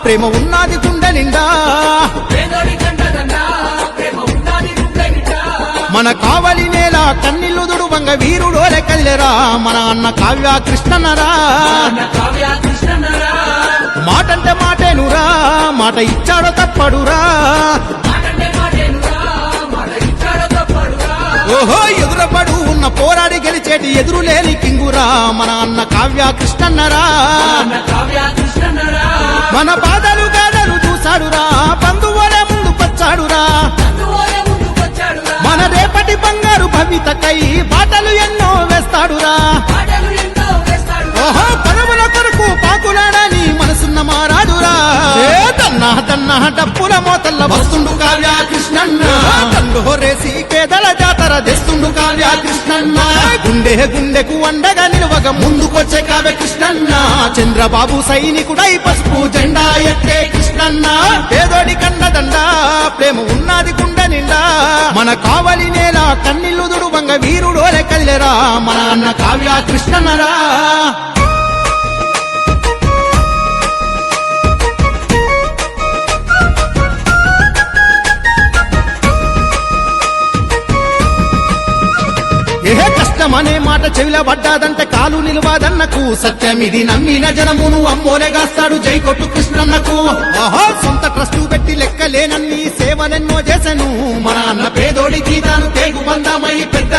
ప్రేమ ఉన్నది గుండె నిండా మన కావలి నేల కన్నీళ్లు దుడువంగ వీరుడోలే కల్లెరా మన అన్న కావ్య కృష్ణన్నరా మాటంటే మాటేనురా మాట ఇచ్చాడో తప్పడురా ఓహో ఎదురపడు ఉన్న పోరాడి గెలిచేటి ఎదురులేని కింగురా మన అన్న కావ్య కృష్ణన్నరా మన బాధలు గాథలు చూశాడురా బంధువులే ముందుకొచ్చాడురా మన రేపటి బంగారు భవితకై బాటలు ఎన్నో వేస్తాడురా ఓహో పదవుల కొరకు పాకులాడని మనసున్న మారాడురా దన్నా దన్నా డప్పుల మోతల్ల వస్తుండు కావ్య కృష్ణన్న తండు హోరేసి పేదల జాతర తెస్తుండు కావ్య కృష్ణన్న గుండె గుండెకు అండగా నిలువగ ముందుకొచ్చే కావ్య కృష్ణన్న చంద్రబాబు సైనికుడై పసుపు జెండా ఎత్తే కృష్ణన్న పేదోడి కండదండ ప్రేమ ఉన్నది గుండె నిండా మన కావలి నేల కన్నీళ్లు దుడువంగ వీరుడోలే కల్లెరా మన అన్న కావ్య కృష్ణన్నరా ఏహే కష్టమనే మాట చెవిల పడ్డాదంటే కాలు నిలువాదన్నకు సత్యమిది నమ్మిన జనమును అమ్మోలేగాస్తాడు జై కొట్టు కృష్ణన్నకు ఆహా సొంత ట్రస్టు పెట్టి లెక్కలేనన్ని సేవలెన్నో చేసెను మన అన్న పేదోడి గీతాను తేగు బంధమై పెద్ద